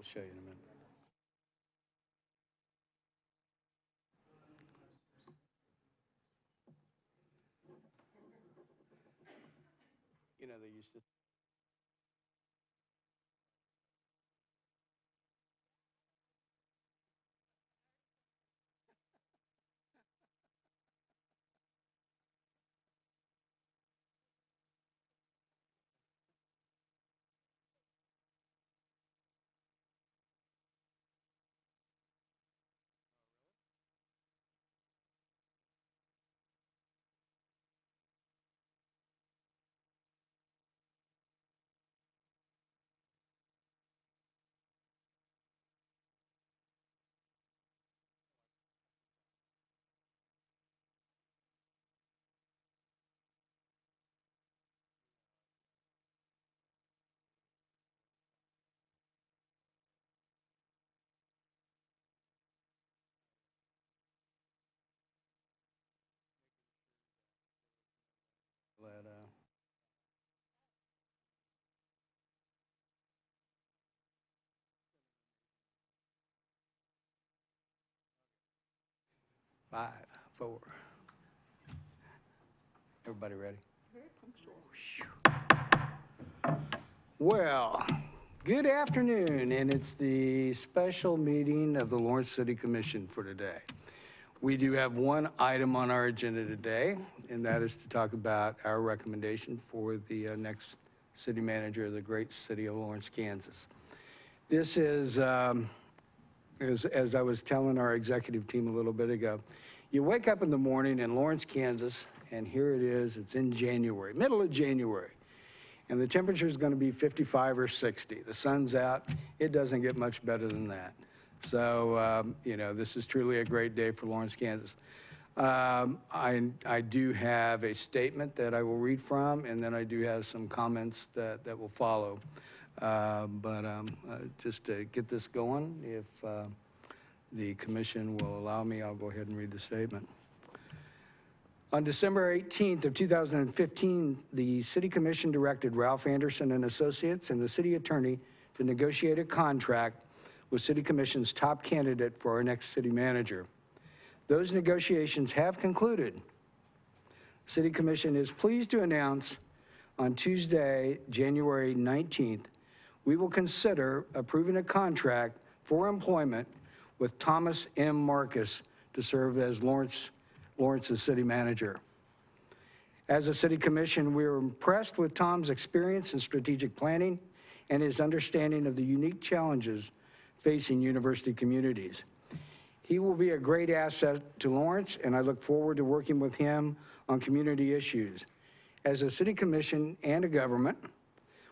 We'll show you in a minute. You know, they used to. Let, 5, 4. Everybody ready? Very punctual. Well, good afternoon, and it's the special meeting of the Lawrence City Commission for today. We do have one item on our agenda today, and that is to talk about our recommendation for the next city manager of the great city of Lawrence, Kansas. This is, as I was telling our executive team a little bit ago, you wake up in the morning in Lawrence, Kansas, and here it is, it's in January, middle of January, and the temperature is going to be 55 or 60. The sun's out. It doesn't get much better than that. So, you know, this is truly a great day for Lawrence, Kansas. I do have a statement that I will read from, and then I do have some comments that will follow. Just to get this going, if the commission will allow me, I'll go ahead and read the statement. On December 18th of 2015, the City Commission directed Ralph Anderson and Associates and the city attorney to negotiate a contract with City Commission's top candidate for our next city manager. Those negotiations have concluded. City Commission is pleased to announce on Tuesday, January 19th, we will consider approving a contract for employment with Thomas M. Marcus to serve as Lawrence's city manager. As a city commission, we are impressed with Tom's experience in strategic planning and his understanding of the unique challenges facing university communities. He will be a great asset to Lawrence, and I look forward to working with him on community issues. As a city commission and a government,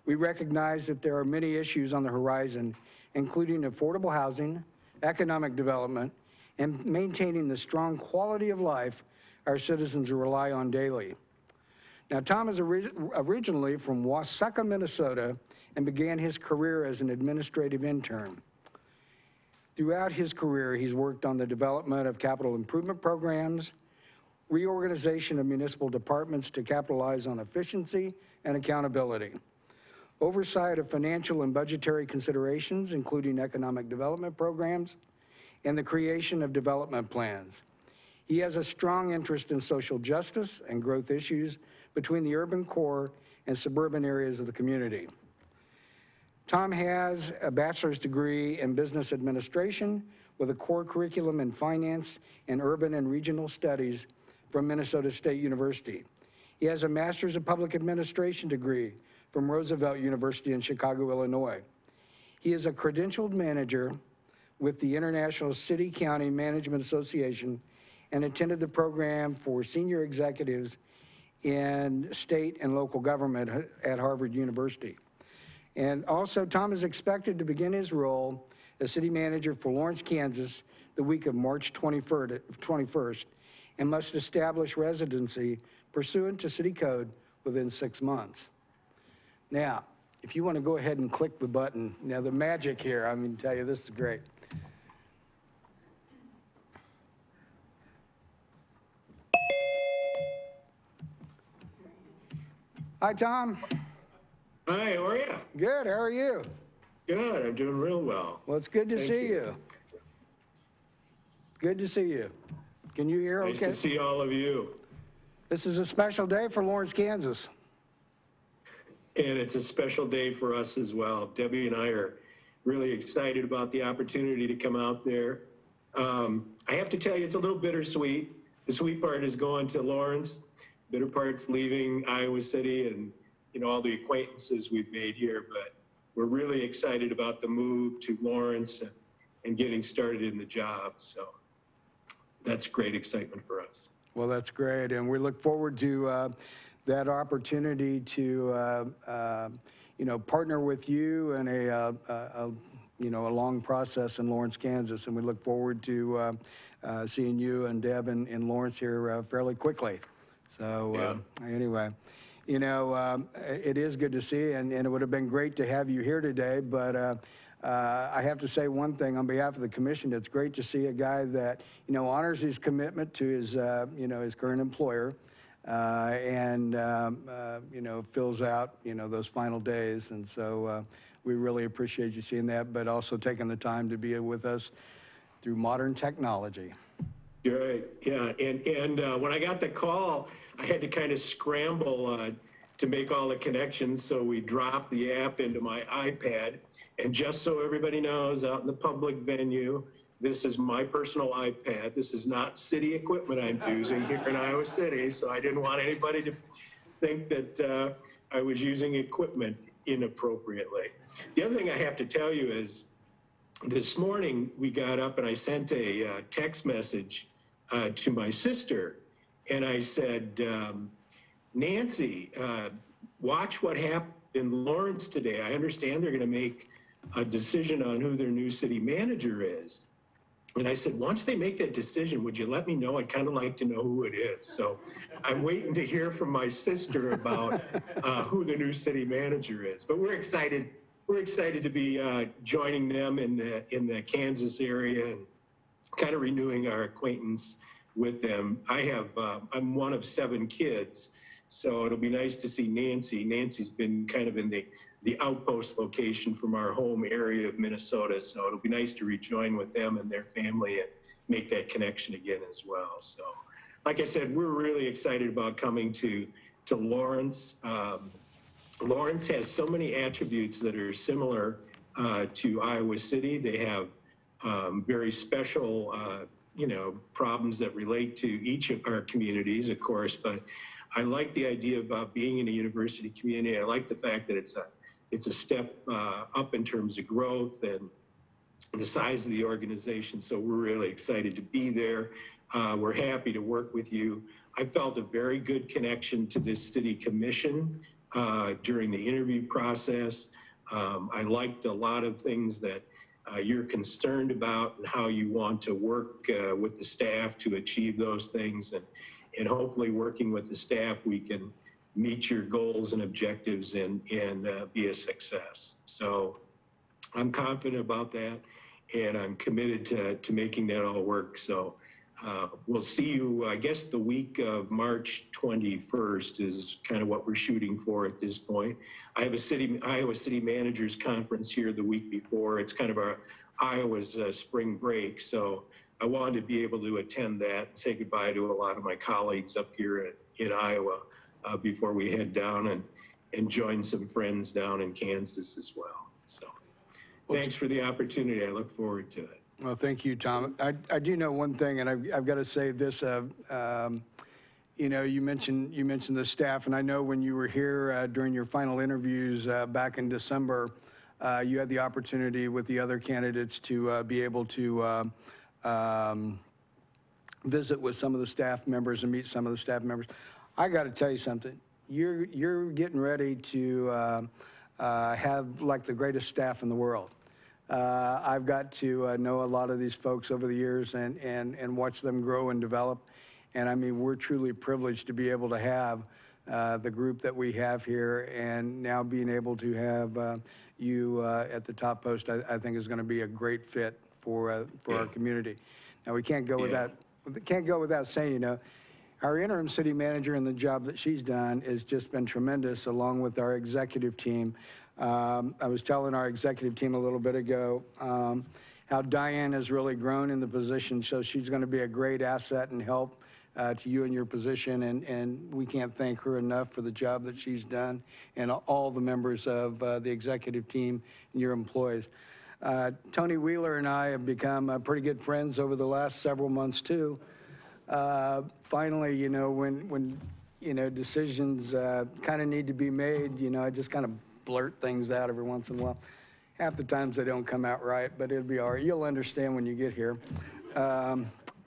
we recognize that there are many issues on the horizon, including affordable housing, economic development, and maintaining the strong quality of life our citizens rely on daily. Now, Tom is originally from Waseca, Minnesota, and began his career as an administrative intern. Throughout his career, he's worked on the development of capital improvement programs, reorganization of municipal departments to capitalize on efficiency and accountability, oversight of financial and budgetary considerations, including economic development programs, and the creation of development plans. He has a strong interest in social justice and growth issues between the urban core and suburban areas of the community. Tom has a bachelor's degree in business administration with a core curriculum in finance and urban and regional studies from Minnesota State University. He has a master's of public administration degree from Roosevelt University in Chicago, Illinois. He is a credentialed manager with the International City County Management Association and attended the program for senior executives in state and local government at Harvard University. And also, Tom is expected to begin his role as city manager for Lawrence, Kansas, the week of March 21st, and must establish residency pursuant to city code within 6 months. Now, if you want to go ahead and click the button, now the magic here, I'm going to tell you, this is great. Hi, Tom. Hi, how are you? Good, how are you? Good, I'm doing real well. Well, it's good to Thank see you. you. Good to see you. Can you hear Nice okay? to see all of you. This is a special day for Lawrence, Kansas. And it's a special day for us as well. Debbie and I are really excited about the opportunity to come out there. I have to tell you, it's a little bittersweet. The sweet part is going to Lawrence. Bitter part's leaving Iowa City and all the acquaintances we've made here. But we're really excited about the move to Lawrence and getting started in the job. So that's great excitement for us. Well, that's great, and we look forward to that opportunity to, partner with you in a long process in Lawrence, Kansas, and we look forward to seeing you and Deb in Lawrence here fairly quickly. So anyway, it is good to see, and it would have been great to have you here today, but I have to say one thing on behalf of the commission. It's great to see a guy that, honors his commitment to his, his current employer and, fills out, those final days. And so we really appreciate you seeing that, but also taking the time to be with us through modern technology. You're right, yeah. And when I got the call, I had to kind of scramble to make all the connections. So we dropped the app into my iPad. And just so everybody knows, out in the public venue, this is my personal iPad. This is not city equipment I'm using here in Iowa City. So I didn't want anybody to think that I was using equipment inappropriately. The other thing I have to tell you is this morning we got up and I sent a text message to my sister. And I said, Nancy, watch what happened in Lawrence today. I understand they're going to make a decision on who their new city manager is. And I said, once they make that decision, would you let me know? I'd kind of like to know who it is. So I'm waiting to hear from my sister about who the new city manager is. But we're excited. We're excited to be joining them in the Kansas area and kind of renewing our acquaintance with them. I'm one of 7 kids. So it'll be nice to see Nancy. Nancy's been kind of in the outpost location from our home area of Minnesota. So it'll be nice to rejoin with them and their family and make that connection again as well. So like I said, we're really excited about coming to Lawrence. Lawrence has so many attributes that are similar to Iowa City. They have very special, problems that relate to each of our communities, of course, but I like the idea about being in a university community. I like the fact that it's a step up in terms of growth and the size of the organization. So we're really excited to be there. We're happy to work with you. I felt a very good connection to this city commission during the interview process. I liked a lot of things that you're concerned about and how you want to work with the staff to achieve those things. And hopefully working with the staff, we can meet your goals and objectives and be a success. So I'm confident about that, and I'm committed to making that all work. So we'll see you, I guess the week of March 21st is kind of what we're shooting for at this point. I have a Iowa City Managers Conference here the week before. It's kind of Iowa's spring break. So I wanted to be able to attend that and say goodbye to a lot of my colleagues up here in Iowa before we head down and join some friends down in Kansas as well. So thanks for the opportunity. I look forward to it. Well, thank you, Tom. I do know one thing, and I've got to say this. You mentioned the staff, and I know when you were here during your final interviews back in December, you had the opportunity with the other candidates to be able to visit with some of the staff members and meet some of the staff members. I got to tell you something. You're getting ready to have like the greatest staff in the world. I've got to know a lot of these folks over the years and watch them grow and develop. And I mean, we're truly privileged to be able to have the group that we have here, and now being able to have you at the top post, I think is going to be a great fit for our community. Now we can't go without saying, Our interim city manager and the job that she's done has just been tremendous, along with our executive team. I was telling our executive team a little bit ago how Diane has really grown in the position, so she's going to be a great asset and help to you in your position, and we can't thank her enough for the job that she's done, and all the members of the executive team and your employees. Tony Wheeler and I have become pretty good friends over the last several months too. Finally, you know, when you know, decisions kind of need to be made, you know, I just kind of blurt things out every once in a while. Half the times they don't come out right, but it'll be all right. You'll understand when you get here.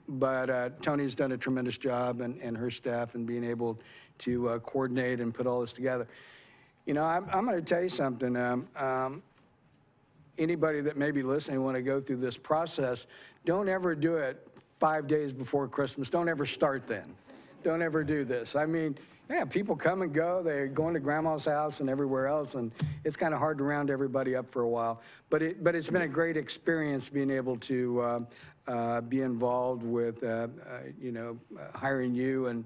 But Tony's done a tremendous job, and her staff, in being able to coordinate and put all this together. You know, I'm going to tell you something. Anybody that may be listening want to go through this process, don't ever do it 5 days before Christmas. Don't ever start then. Don't ever do this. I mean, yeah, people come and go. They're going to grandma's house and everywhere else, and it's kind of hard to round everybody up for a while. But it's been a great experience being able to be involved with, you know, hiring you, and,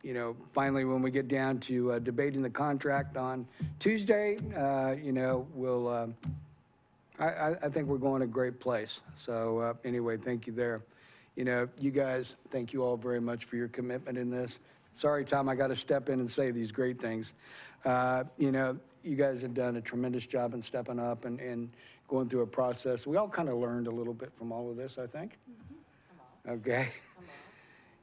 you know, finally when we get down to debating the contract on Tuesday, you know, we'll, I think we're going a great place. So anyway, thank you there. You know, you guys, thank you all very much for your commitment in this. Sorry, Tom, I got to step in and say these great things. You know, you guys have done a tremendous job in stepping up and going through a process. We all kind of learned a little bit from all of this, I think. Mm-hmm. Okay.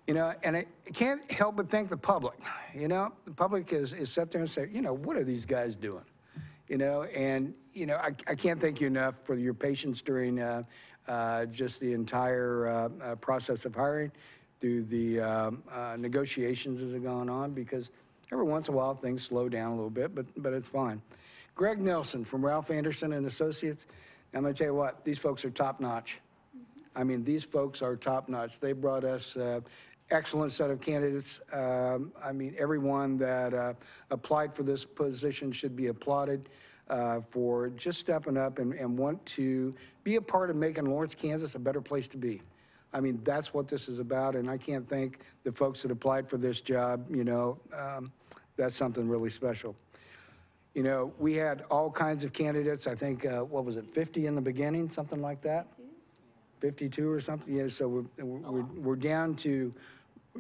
You know, and I can't help but thank the public. You know, the public is sat there and said, you know, what are these guys doing? You know, and, you know, I can't thank you enough for your patience during just the entire process of hiring, through the negotiations as have gone on, because every once in a while things slow down a little bit, but it's fine. Greg Nelson from Ralph Anderson and Associates, I'm going to tell you what, these folks are top notch. I mean, these folks are top notch. They brought us excellent set of candidates. I mean, everyone that applied for this position should be applauded for just stepping up and want to be a part of making Lawrence, Kansas a better place to be. I mean, that's what this is about, and I can't thank the folks that applied for this job. You know, that's something really special. You know, we had all kinds of candidates. I think, what was it, 50 in the beginning, something like that? 52 or something. Yeah, so we're down to,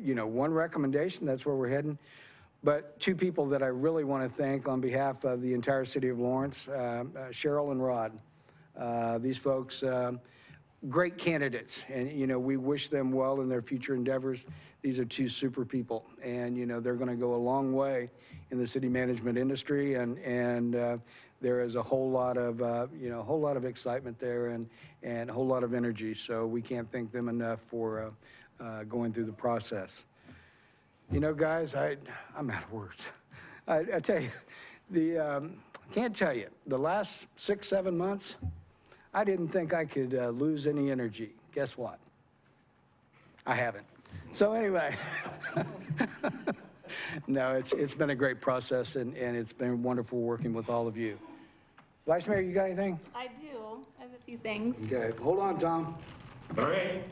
you know, one recommendation. That's where we're heading. But two people that I really want to thank on behalf of the entire city of Lawrence, Cheryl and Rod. These folks, great candidates, and, you know, we wish them well in their future endeavors. These are two super people, and, you know, they're going to go a long way in the city management industry, and there is a whole lot of, you know, a whole lot of excitement there, and a whole lot of energy. So we can't thank them enough for going through the process. You know, guys, I'm out of words. I tell you, can't tell you, the last 6-7 months, I didn't think I could lose any energy. Guess what? I haven't. So anyway, no, it's been a great process, and it's been wonderful working with all of you. Vice Mayor, you got anything? I do. I have a few things. Okay, hold on, Tom. All right.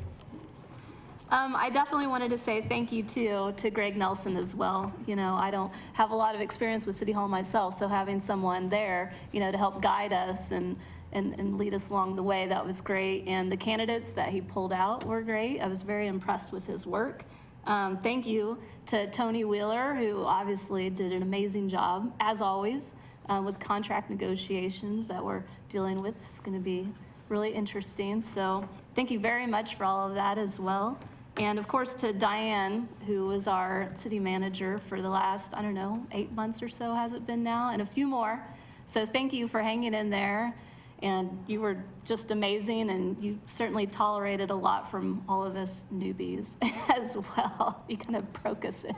I definitely wanted to say thank you to Greg Nelson as well. You know, I don't have a lot of experience with City Hall myself, so having someone there, you know, to help guide us and lead us along the way, that was great. And the candidates that he pulled out were great. I was very impressed with his work. Thank you to Tony Wheeler, who obviously did an amazing job, as always, with contract negotiations that we're dealing with. It's going to be really interesting. So thank you very much for all of that as well. And of course to Diane, who was our city manager for the last, I don't know, 8 months or so has it been now, and a few more. So thank you for hanging in there. And you were just amazing, and you certainly tolerated a lot from all of us newbies as well. You kind of broke us in.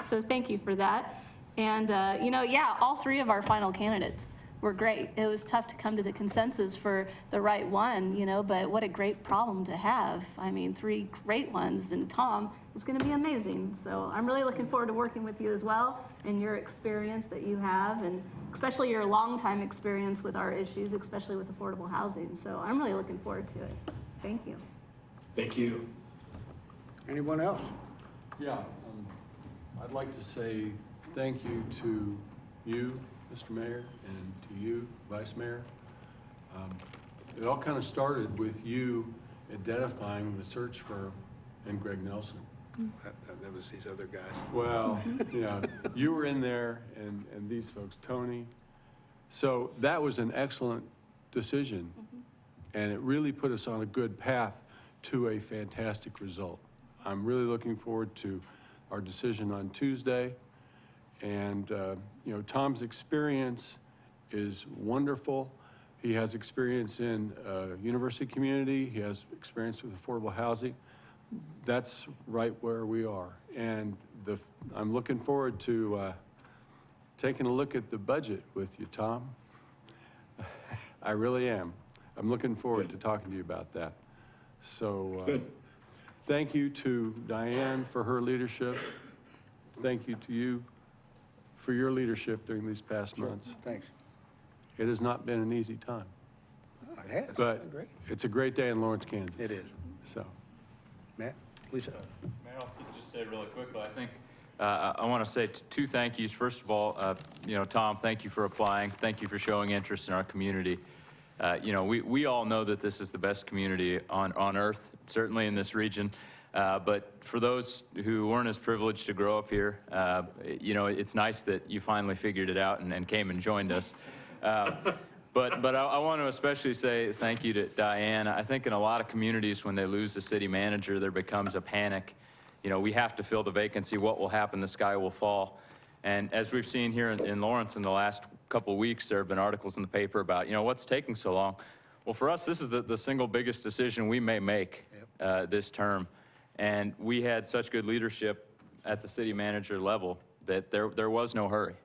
So thank you for that. And, you know, yeah, all three of our final candidates were great. It was tough to come to the consensus for the right one, you know, but what a great problem to have. I mean, 3 great ones, and Tom is going to be amazing. So I'm really looking forward to working with you as well, and your experience that you have, and especially your longtime experience with our issues, especially with affordable housing. So I'm really looking forward to it. Thank you. Thank you. Anyone else? Yeah, I'd like to say thank you to you, Mr. Mayor, and to you, Vice Mayor. It all kind of started with you identifying the search firm and Greg Nelson. That was these other guys. Well, yeah, you were in there and these folks, Tony. So that was an excellent decision. And it really put us on a good path to a fantastic result. I'm really looking forward to our decision on Tuesday. And, you know, Tom's experience is wonderful. He has experience in university community. He has experience with affordable housing. That's right where we are. And I'm looking forward to taking a look at the budget with you, Tom. I really am. I'm looking forward to talking to you about that. So thank you to Diane for her leadership. Thank you to you for your leadership during these past months. Thanks. It has not been an easy time, Oh, it has. but Great. it's a great day in Lawrence, Kansas. It is. So, Matt, Lisa. May I also just say really quickly, I think I want to say two thank yous. First of all, you know, Tom, thank you for applying. Thank you for showing interest in our community. You know, we all know that this is the best community on earth, certainly in this region. But for those who weren't as privileged to grow up here, you know, it's nice that you finally figured it out and came and joined us. But I want to especially say thank you to Diane. I think in a lot of communities, when they lose the city manager, there becomes a panic. You know, we have to fill the vacancy. What will happen? The sky will fall. And as we've seen here in Lawrence in the last couple of weeks, there have been articles in the paper about, you know, what's taking so long? Well, for us, this is the single biggest decision we may make this term. And we had such good leadership at the city manager level that there was no hurry.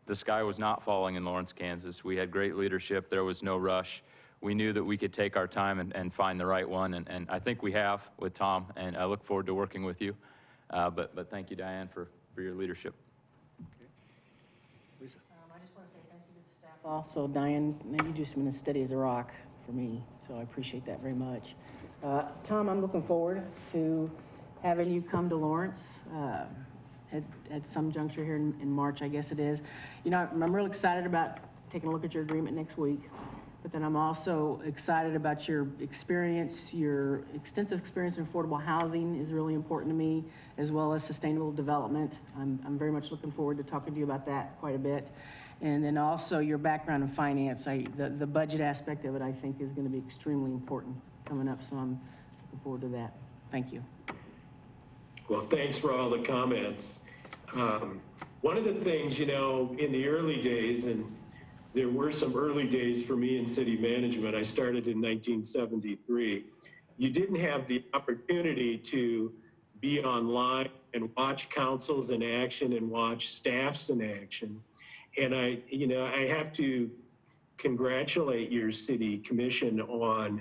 The sky was not falling in Lawrence, Kansas. We had great leadership. There was no rush. We knew that we could take our time and find the right one, and I think we have with Tom, and I look forward to working with you. But thank you, Diane, for your leadership. Lisa. I just want to say thank you to the staff. Also, Diane, you just been as steady as a rock for me, so I appreciate that very much. Tom, I'm looking forward to having you come to Lawrence at some juncture here in March, I guess it is. You know, I'm real excited about taking a look at your agreement next week, but then I'm also excited about your experience. Your extensive experience in affordable housing is really important to me, as well as sustainable development. I'm very much looking forward to talking to you about that quite a bit. And then also your background in finance. The budget aspect of it, I think, is going to be extremely important coming up, so I'm looking forward to that. Thank you. Well, thanks for all the comments. One of the things, you know, in the early days, and there were some early days for me in city management, I started in 1973, you didn't have the opportunity to be online and watch councils in action and watch staffs in action. And I have to congratulate your city commission on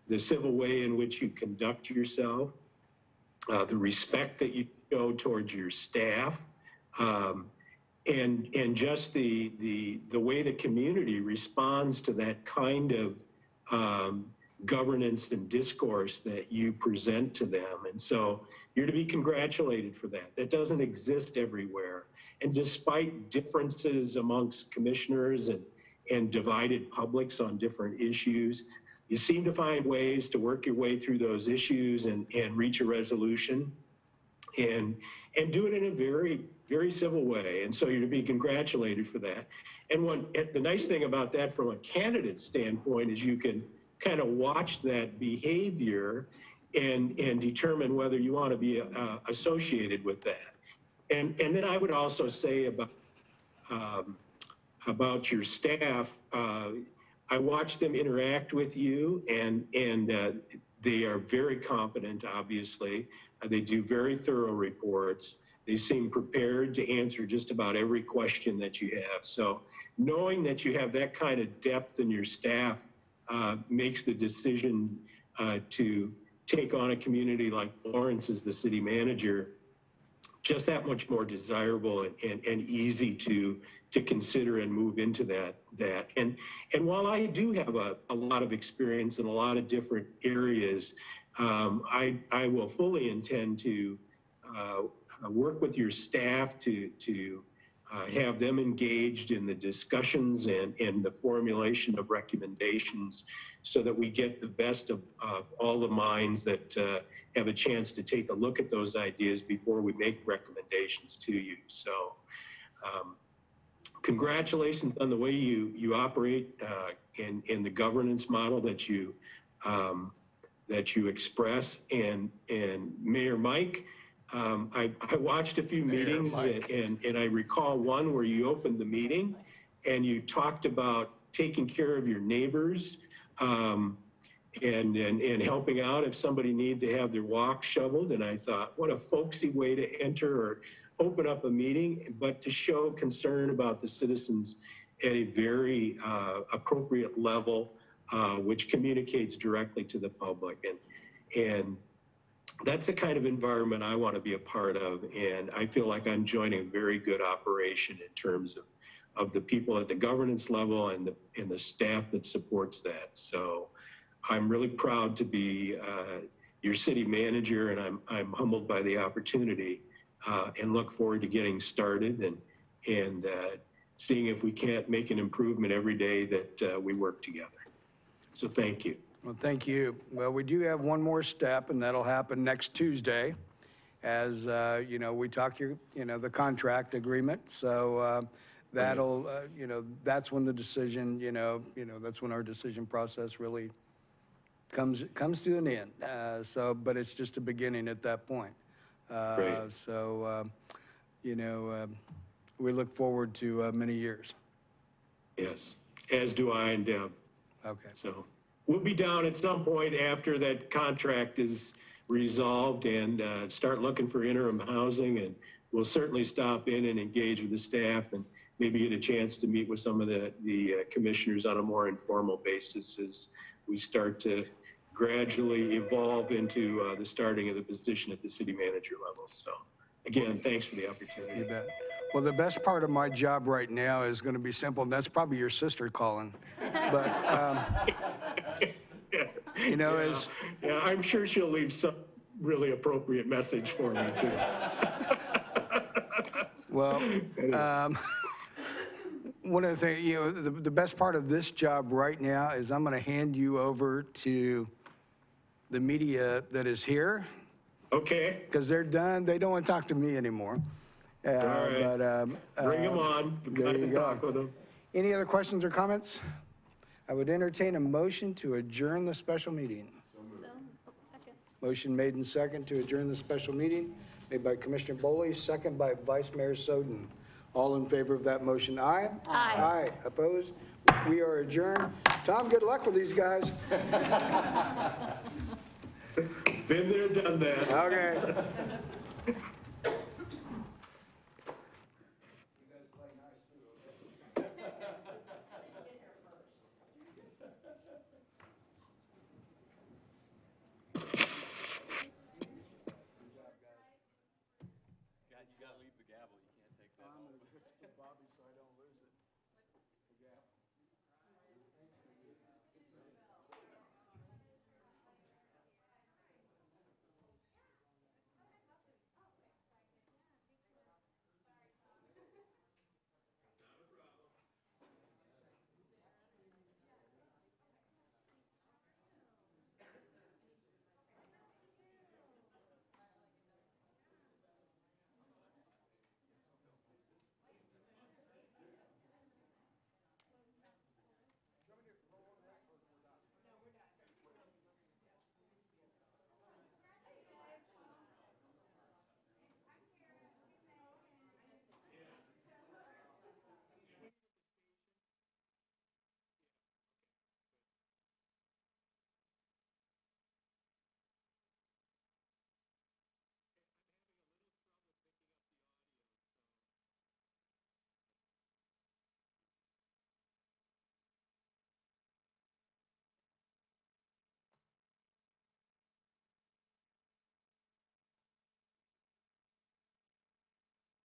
the civil way in which you conduct yourself, the respect that you show towards your staff, and just the way the community responds to that kind of governance and discourse that you present to them. And so you're to be congratulated for that. That doesn't exist everywhere. And despite differences amongst commissioners and divided publics on different issues, you seem to find ways to work your way through those issues and reach a resolution and do it in a very, very civil way. And so you're to be congratulated for that. And the nice thing about that from a candidate standpoint is you can kind of watch that behavior and determine whether you want to be associated with that. And then I would also say about your staff, I watch them interact with you, and they are very competent, obviously. They do very thorough reports. They seem prepared to answer just about every question that you have. So knowing that you have that kind of depth in your staff makes the decision to take on a community like Lawrence as the city manager just that much more desirable and easy to consider and move into that. And while I do have a lot of experience in a lot of different areas, I will fully intend to work with your staff to have them engaged in the discussions and the formulation of recommendations so that we get the best of all the minds that have a chance to take a look at those ideas before we make recommendations to you. So congratulations on the way you operate and the governance model that you express. And Mayor Mike, I watched a few meetings and I recall one where you opened the meeting and you talked about taking care of your neighbors and helping out if somebody needed to have their walk shoveled. And I thought, what a folksy way to enter or open up a meeting, but to show concern about the citizens at a very appropriate level, which communicates directly to the public. And that's the kind of environment I want to be a part of. And I feel like I'm joining a very good operation in terms of the people at the governance level and the staff that supports that. So I'm really proud to be your city manager, and I'm humbled by the opportunity and look forward to getting started and seeing if we can't make an improvement every day that we work together. So thank you. Well, thank you. Well, we do have one more step, and that'll happen next Tuesday, as, you know, we talk the contract agreement. So that'll, that's when the decision, that's when our decision process really comes to an end. But it's just a beginning at that point. Great. So, we look forward to many years. Yes, as do I and Deb. Okay. So we'll be down at some point after that contract is resolved and start looking for interim housing. And we'll certainly stop in and engage with the staff and maybe get a chance to meet with some of the commissioners on a more informal basis as we start to gradually evolve into the starting of the position at the city manager level. So again, thanks for the opportunity. You bet. Well, the best part of my job right now is going to be simple, and that's probably your sister calling. But, Yeah, I'm sure she'll leave some really appropriate message for me too. well, one of the things, the best part of this job right now is I'm going to hand you over to the media that is here, Okay, because they're done. They don't want to talk to me anymore. all right. But, Bring them on. there you go. Talk with them. Any other questions or comments? I would entertain a motion to adjourn the special meeting. Second. Motion made and second to adjourn the special meeting, made by Commissioner Boley, second by Vice Mayor Soden. All in favor of that motion, aye? Aye. Aye. Opposed? We are adjourned. Tom, good luck with these guys. Been there, done that. Okay.